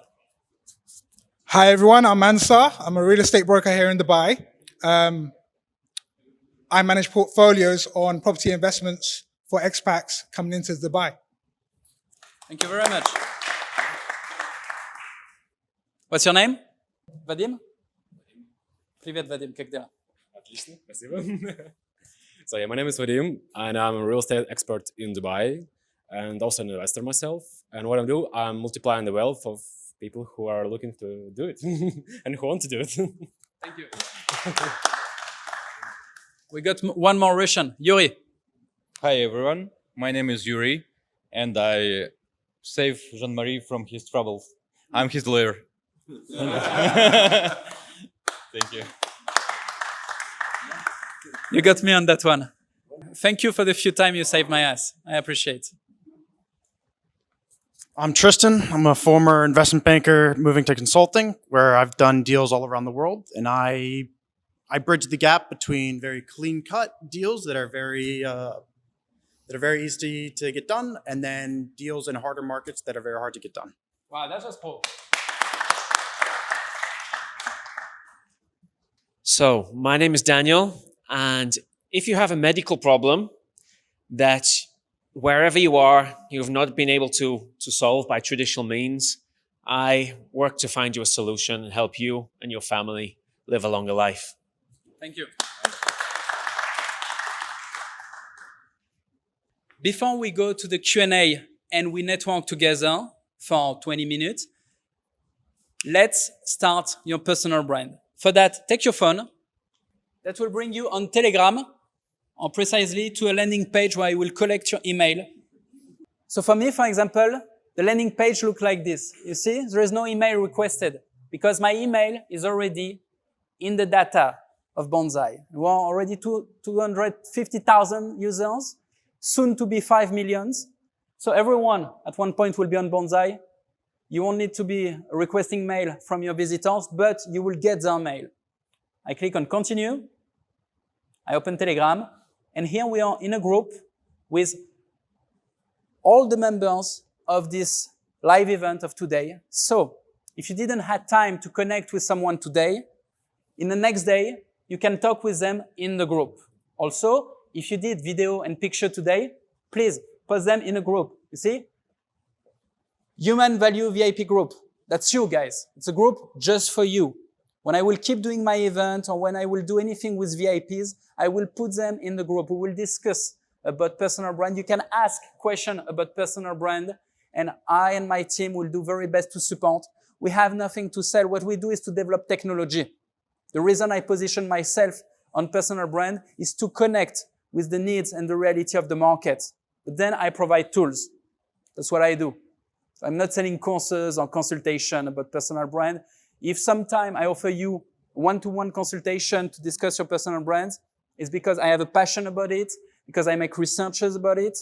Hi everyone, I'm Ansar. I'm a real estate broker here in Dubai. I manage portfolios on property investments for expats coming into Dubai. Thank you very much. What's your name? Vadim? Привет, Vadim, как дела? Отлично, спасибо. So yeah, my name is Vadim, and I'm a real estate expert in Dubai, and also an investor myself. And what I do, I'm multiplying the wealth of people who are looking to do it and who want to do it. Thank you. We got one more Russian, Yuri. Hi everyone, my name is Yuri, and I save Jean-Marie from his troubles. I'm his lawyer. Thank you. You got me on that one. Thank you for the few time you saved my ass. I appreciate. I'm Tristan. I'm a former investment banker moving to consulting, where I've done deals all around the world, and I bridge the gap between very clean-cut deals that are very easy to get done, and then deals in harder markets that are very hard to get done. Wow, that was cool. So, my name is Daniel, and if you have a medical problem that wherever you are, you've not been able to solve by traditional means, I work to find you a solution and help you and your family live a longer life. Thank you. before we go to the Q&A and we network together for 20 minutes, let's start your personal brand. For that, take your phone. That will bring you on Telegram, or precisely to a landing page where I will collect your email. So for me, for example, the landing page looks like this. You see, there is no email requested because my email is already in the data of Bonsai. We are already 250,000 users, soon to be 5 million. So everyone at one point will be on Bonsai. You won't need to be requesting mail from your visitors, but you will get their mail. I click on continue. I open Telegram. And here we are in a group with all the members of this live event of today. So if you didn't have time to connect with someone today, in the next day, you can talk with them in the group. Also, if you did video and picture today, please post them in a group. You see? Human Value VIP group. That's you guys. It's a group just for you. When I will keep doing my event or when I will do anything with VIPs, I will put them in the group. We will discuss about personal brand. You can ask questions about personal brand, and I and my team will do very best to support. We have nothing to sell. What we do is to develop technology. The reason I position myself on personal brand is to connect with the needs and the reality of the market. But then I provide tools. That's what I do. So I'm not selling courses or consultation about personal brand. If sometime I offer you one-to-one consultation to discuss your personal brands, it's because I have a passion about it, because I make researches about it.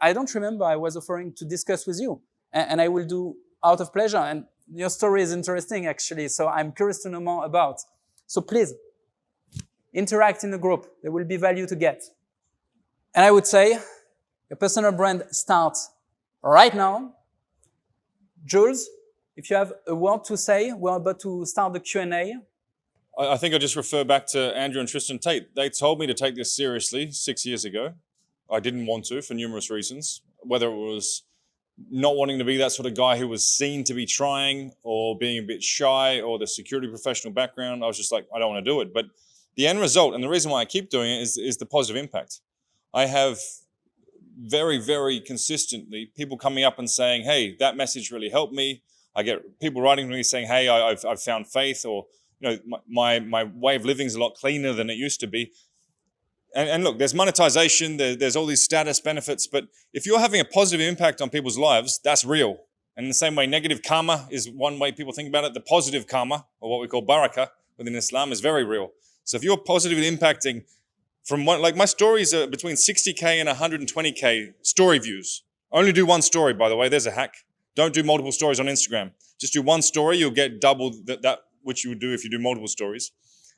I don't remember I was offering to discuss with you, and I will do out of pleasure. And your story is interesting, actually, so I'm curious to know more about. So please, interact in the group. There will be value to get. And I would say your personal brand starts right now. Jules, if you have a word to say, we're about to start the Q&A. I think I just refer back to Andrew and Tristan Tate. They told me to take this seriously 6 years ago. I didn't want to for numerous reasons, whether it was not wanting to be that sort of guy who was seen to be trying or being a bit shy or the security professional background. I was just like, I don't want to do it. But the end result, and the reason why I keep doing it is the positive impact. I have very, very consistently people coming up and saying, hey, that message really helped me. I get people writing to me saying, hey, I've found faith, or my way of living is a lot cleaner than it used to be. And look, there's monetization, there's all these status benefits, but if you're having a positive impact on people's lives, that's real. And in the same way, negative karma is one way people think about it. The positive karma, or what we call barakah within Islam, is very real. So if you're positively impacting from one, like my stories are between 60K and 120K story views. Only do one story, by the way, there's a hack. Don't do multiple stories on Instagram. Just do one story, you'll get double that which you would do if you do multiple stories.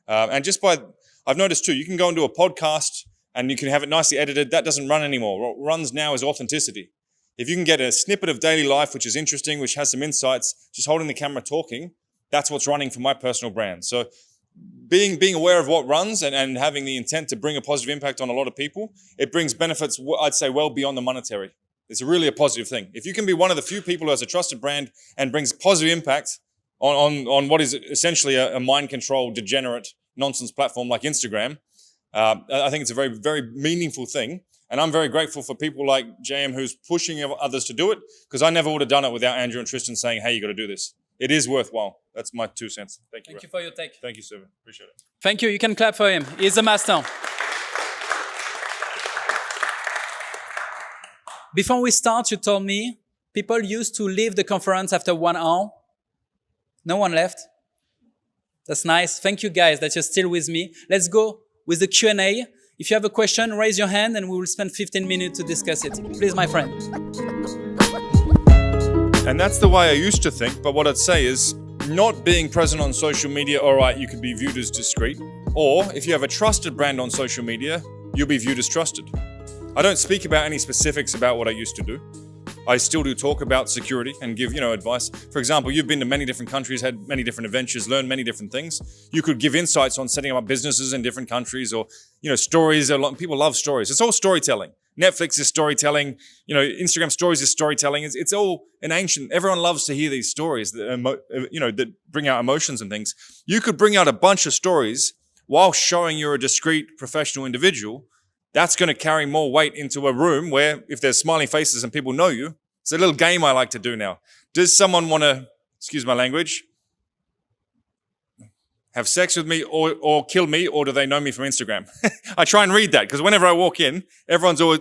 And just by, I've noticed too, you can go and do a podcast and you can have it nicely edited. That doesn't run anymore. What runs now is authenticity. If you can get a snippet of daily life, which is interesting, which has some insights, just holding the camera talking, that's what's running for my personal brand. So being aware of what runs and having the intent to bring a positive impact on a lot of people, it brings benefits, I'd say, well beyond the monetary. It's really a positive thing. If you can be one of the few people who has a trusted brand and brings positive impact on what is essentially a mind-controlled, degenerate nonsense platform like Instagram, I think it's a very, very meaningful thing. And I'm very grateful for people like JM who's pushing others to do it, because I never would have done it without Andrew and Tristan saying, hey, you got to do this. It is worthwhile. That's my 2 cents. Thank you. Thank you for your take. Thank you, sir. Appreciate it. Thank you. You can clap for him. He's a master. Before we start, you told me people used to leave the conference after 1 hour. No one left. That's nice. Thank you guys that you're still with me. Let's go with the Q&A. If you have a question, raise your hand and we will spend 15 minutes to discuss it. Please, my friend. And that's the way I used to think, but what I'd say is not being present on social media, all right, you could be viewed as discreet. Or if you have a trusted brand on social media, you'll be viewed as trusted. I don't speak about any specifics about what I used to do. I still do talk about security and give, advice. For example, you've been to many different countries, had many different adventures, learned many different things. You could give insights on setting up businesses in different countries, or, stories. People love stories. It's all storytelling. Netflix is storytelling. Instagram stories is storytelling. It's all an ancient. Everyone loves to hear these stories that bring out emotions and things. You could bring out a bunch of stories while showing you're a discreet professional individual, that's going to carry more weight into a room where if there's smiling faces and people know you. It's a little game I like to do now. Does someone want to, excuse my language, have sex with me or kill me, or do they know me from Instagram? I try and read that because whenever I walk in, everyone's always,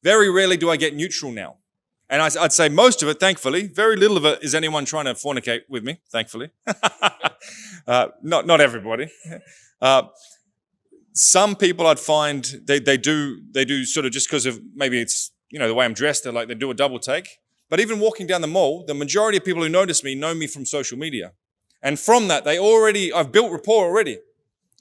very rarely do I get neutral now. And I'd say most of it, thankfully, very little of it is anyone trying to fornicate with me, thankfully. Not everybody. Some people I'd find they do sort of just because of maybe it's, you know, the way I'm dressed, they do a double take. But even walking down the mall, the majority of people who notice me know me from social media. And from that, I've built rapport already.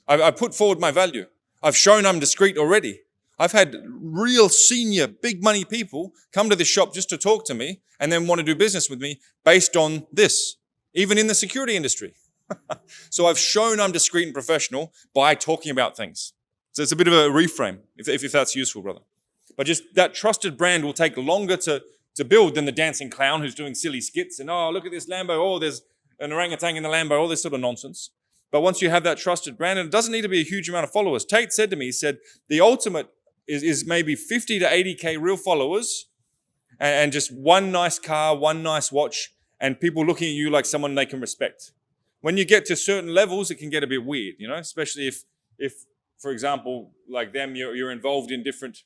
I've put forward my value. I've shown I'm discreet already. I've had real senior, big money people come to this shop just to talk to me and then want to do business with me based on this, even in the security industry. So I've shown I'm discreet and professional by talking about things. So it's a bit of a reframe, if that's useful, brother. But just that trusted brand will take longer to build than the dancing clown who's doing silly skits and, oh, look at this Lambo, oh, there's an orangutan in the Lambo, all this sort of nonsense. But once you have that trusted brand, and it doesn't need to be a huge amount of followers. Tate said to me, he said, the ultimate is maybe 50 to 80K real followers and just one nice car, one nice watch, and people looking at you like someone they can respect. When you get to certain levels, it can get a bit weird, you know, especially if for example, like them, you're involved in different,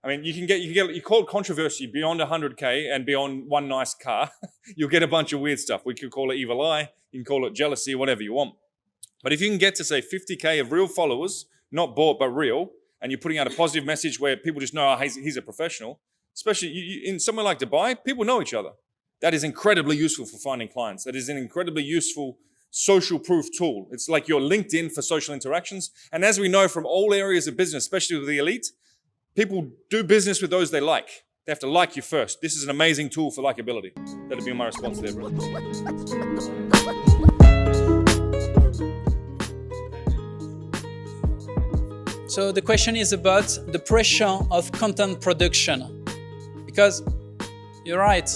I mean, you call it controversy beyond 100K and beyond one nice car. You'll get a bunch of weird stuff. We could call it evil eye. You can call it jealousy, whatever you want. But if you can get to, say, 50K of real followers, not bought but real, and you're putting out a positive message where people just know, oh, he's a professional, especially in somewhere like Dubai, people know each other. That is incredibly useful for finding clients. That is an incredibly useful social proof tool. It's like your LinkedIn for social interactions. And as we know from all areas of business, especially with the elite, people do business with those they like. They have to like you first. This is an amazing tool for likability. That'd be my response there, bro. So the question is about the pressure of content production. Because you're right,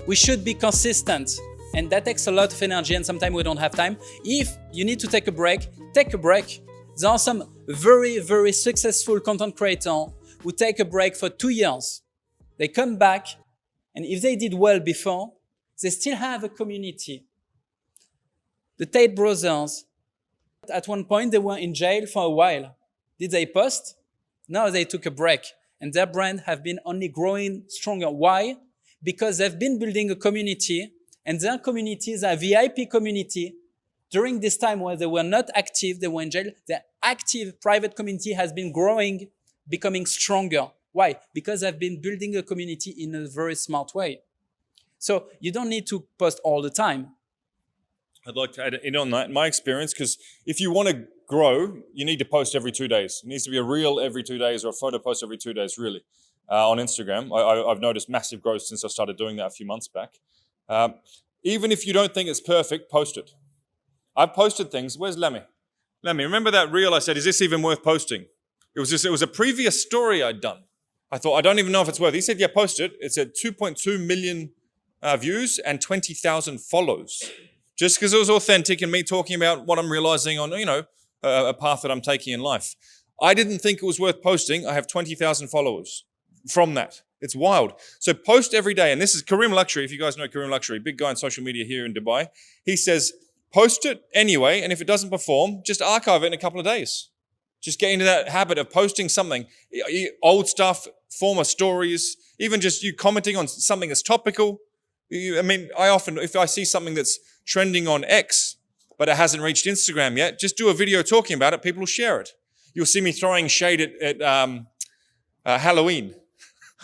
we should be consistent. And that takes a lot of energy and sometimes we don't have time. If you need to take a break, take a break. There are some very, very successful content creators who take a break for 2 years. They come back, and if they did well before, they still have a community. The Tate brothers, at one point, they were in jail for a while. Did they post? No, they took a break. And their brand have been only growing stronger. Why? Because they've been building a community, and their community is a VIP community. During this time where they were not active, they were in jail, the active private community has been growing, becoming stronger. Why? Because they've been building a community in a very smart way. So you don't need to post all the time. I'd like to add in on that, my experience, because if you want to grow, you need to post every 2 days. It needs to be a reel every 2 days or a photo post every 2 days, really. On Instagram, I've noticed massive growth since I started doing that a few months back. Even if you don't think it's perfect, post it. I've posted things. Where's Lemmy? Lemmy, remember that reel I said, is this even worth posting? It was a previous story I'd done. I thought, I don't even know if it's worth it. He said, yeah, post it. It said 2.2 million views and 20,000 follows. Just because it was authentic and me talking about what I'm realizing on, you know, a path that I'm taking in life. I didn't think it was worth posting. I have 20,000 followers from that. It's wild. So post every day. And this is Karim Luxury. If you guys know Karim Luxury, big guy in social media here in Dubai. He says, post it anyway. And if it doesn't perform, just archive it in a couple of days. Just get into that habit of posting something, old stuff, former stories, even just you commenting on something that's topical. I mean, I often, if I see something that's trending on X, but it hasn't reached Instagram yet, just do a video talking about it. People will share it. You'll see me throwing shade at Halloween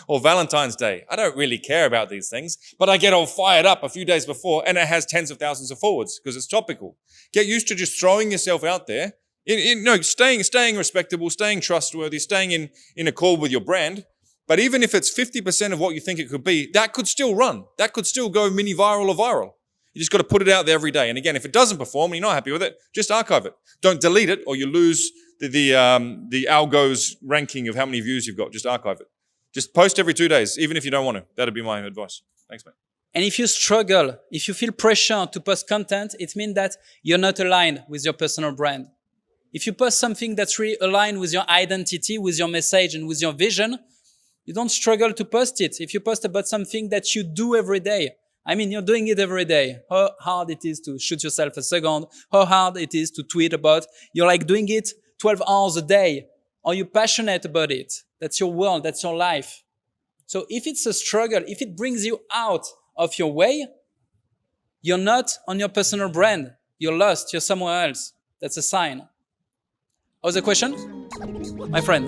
or Valentine's Day. I don't really care about these things, but I get all fired up a few days before and it has tens of thousands of forwards because it's topical. Get used to just throwing yourself out there. Staying respectable, staying trustworthy, staying in accord with your brand. But even if it's 50% of what you think it could be, that could still run. That could still go mini viral or viral. You just got to put it out there every day. And again, if it doesn't perform and you're not happy with it, just archive it. Don't delete it or you lose the algo's ranking of how many views you've got. Just archive it. Just post every 2 days, even if you don't want to. That'd be my advice. Thanks, mate. And if you struggle, if you feel pressure to post content, it means that you're not aligned with your personal brand. If you post something that's really aligned with your identity, with your message, and with your vision, you don't struggle to post it. If you post about something that you do every day, I mean, you're doing it every day. How hard it is to shoot yourself a second, how hard it is to tweet about. You're like doing it 12 hours a day. Are you passionate about it? That's your world, that's your life. So if it's a struggle, if it brings you out of your way, you're not on your personal brand. You're lost, you're somewhere else. That's a sign. Other question? My friend.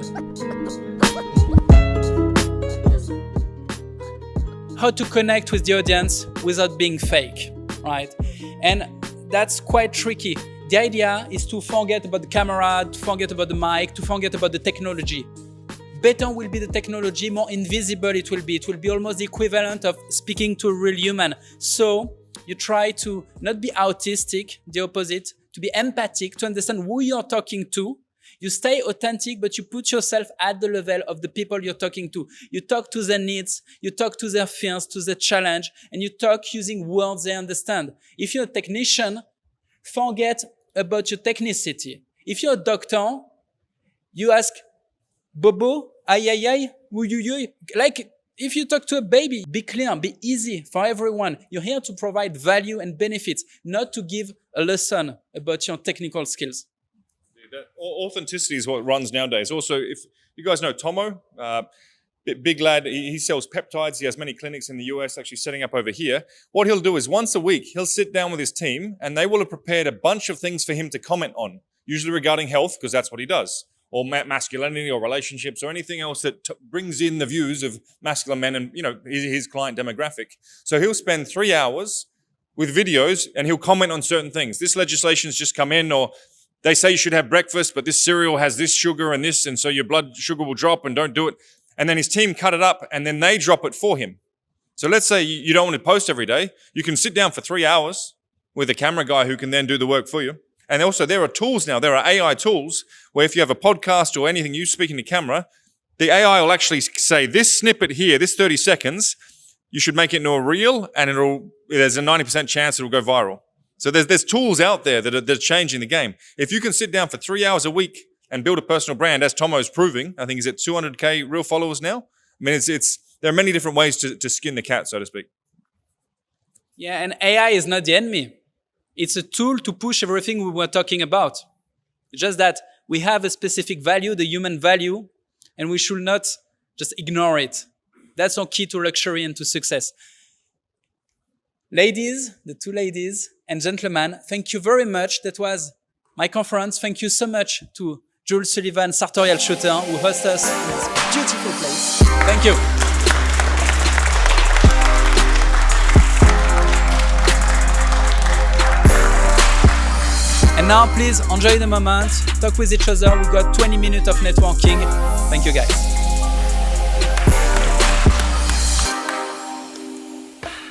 How to connect with the audience without being fake, right? And that's quite tricky. The idea is to forget about the camera, to forget about the mic, to forget about the technology. Better will be the technology, more invisible it will be. It will be almost the equivalent of speaking to a real human. So you try to not be autistic, the opposite, to be empathic, to understand who you're talking to. You stay authentic, but you put yourself at the level of the people you're talking to. You talk to their needs, you talk to their fears, to their challenge, and you talk using words they understand. If you're a technician, forget about your technicity. If you're a doctor, you ask, Bobo, ay, ay, ay, uy, uy, uy. Like, if you talk to a baby, be clear, be easy for everyone. You're here to provide value and benefits, not to give a lesson about your technical skills. Authenticity is what runs nowadays. Also, if you guys know Tomo, big lad, he sells peptides. He has many clinics in the US, actually setting up over here. What he'll do is once a week, he'll sit down with his team and they will have prepared a bunch of things for him to comment on, usually regarding health, because that's what he does, or masculinity or relationships or anything else that brings in the views of masculine men and, you know, his client demographic. So he'll spend 3 hours with videos and he'll comment on certain things. This legislation's just come in, or they say you should have breakfast, but this cereal has this sugar and this, and so your blood sugar will drop and don't do it. And then his team cut it up and then they drop it for him. So let's say you don't want to post every day. You can sit down for 3 hours with a camera guy who can then do the work for you. And also there are tools now, there are AI tools where if you have a podcast or anything, you speaking to camera, the AI will actually say this snippet here, this 30 seconds, you should make it into a reel and there's a 90% chance it'll go viral. So there's tools out there that are changing the game. If you can sit down for 3 hours a week and build a personal brand, as Tomo's proving, I think he's at 200K real followers now. I mean, there are many different ways to skin the cat, so to speak. Yeah, and AI is not the enemy. It's a tool to push everything we were talking about. It's just that we have a specific value, the human value, and we should not just ignore it. That's our key to luxury and to success. Ladies, the two ladies, and gentlemen, thank you very much. That was my conference. Thank you so much to Jules Sullivan, Sartorial Shooter, who host us in this beautiful place. Thank you. And now, please enjoy the moment, talk with each other. We've got 20 minutes of networking. Thank you, guys.